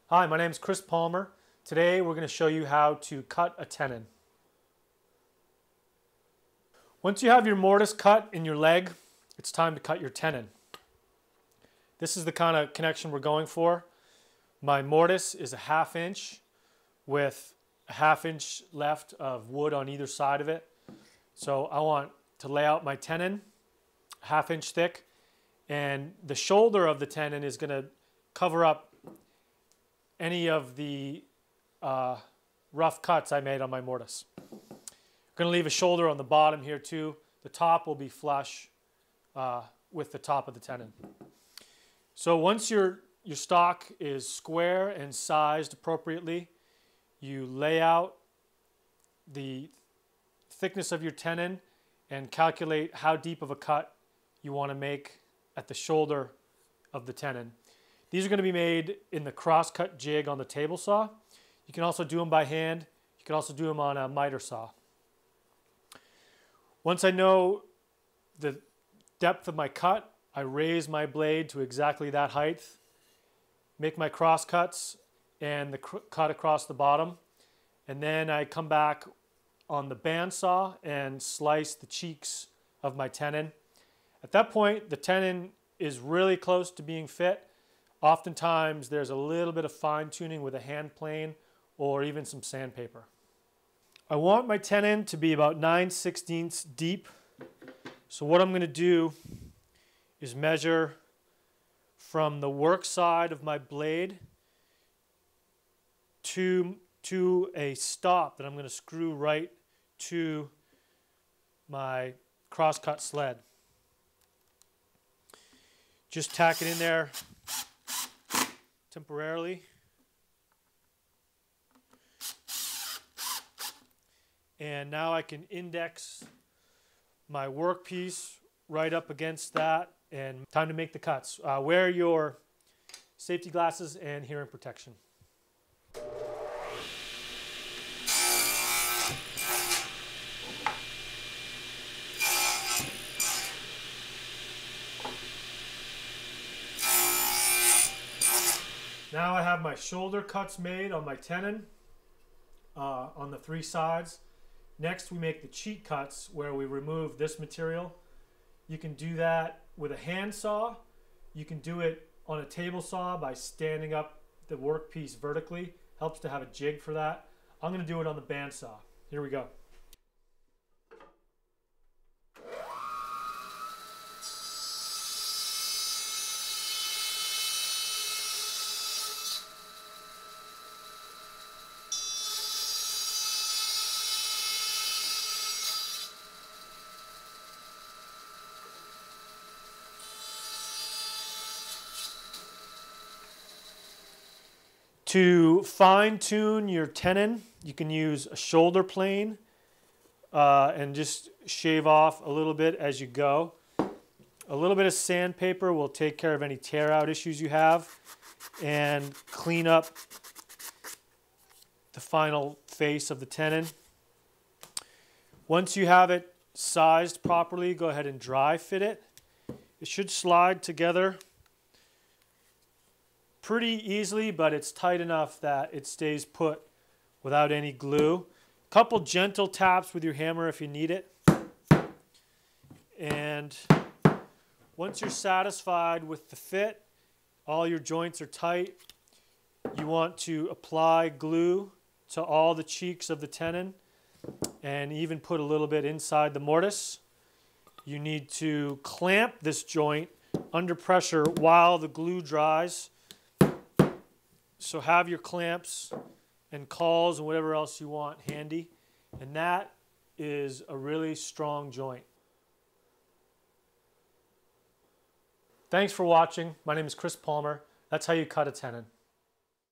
Hi, my name is Chris Palmer. Today we're going to show you how to cut a tenon. Once you have your mortise cut in your leg, it's time to cut your tenon. This is the kind of connection we're going for. My mortise is a 1/2 inch with a 1/2 inch left of wood on either side of it. So I want to lay out my tenon 1/2 inch thick, and the shoulder of the tenon is going to cover up any of the rough cuts I made on my mortise. I'm going to leave a shoulder on the bottom here too. The top will be flush with the top of the tenon. So once your stock is square and sized appropriately, you lay out the thickness of your tenon and calculate how deep of a cut you want to make at the shoulder of the tenon. These are going to be made in the cross-cut jig on the table saw. You can also do them by hand. You can also do them on a miter saw. Once I know the depth of my cut, I raise my blade to exactly that height, make my cross cuts and the cut across the bottom, and then I come back on the bandsaw and slice the cheeks of my tenon. At that point, the tenon is really close to being fit. Oftentimes, there's a little bit of fine-tuning with a hand plane or even some sandpaper. I want my tenon to be about 9/16 deep. So what I'm going to do is measure from the work side of my blade to a stop that I'm going to screw right to my cross-cut sled. Just tack it in there temporarily. And now I can index my workpiece right up against that, and time to make the cuts. Wear your safety glasses and hearing protection. Now I have my shoulder cuts made on my tenon on the 3 sides. Next we make the cheek cuts where we remove this material. You can do that with a hand saw. You can do it on a table saw by standing up the workpiece vertically. Helps to have a jig for that. I'm going to do it on the bandsaw. Here we go. To fine-tune your tenon, you can use a shoulder plane and just shave off a little bit as you go. A little bit of sandpaper will take care of any tear-out issues you have and clean up the final face of the tenon. Once you have it sized properly, go ahead and dry fit it. It should slide together pretty easily, but it's tight enough that it stays put without any glue. A couple gentle taps with your hammer if you need it. And once you're satisfied with the fit, all your joints are tight, you want to apply glue to all the cheeks of the tenon and even put a little bit inside the mortise. You need to clamp this joint under pressure while the glue dries. So have your clamps and cauls and whatever else you want handy. And that is a really strong joint. Thanks for watching. My name is Chris Palmer. That's how you cut a tenon.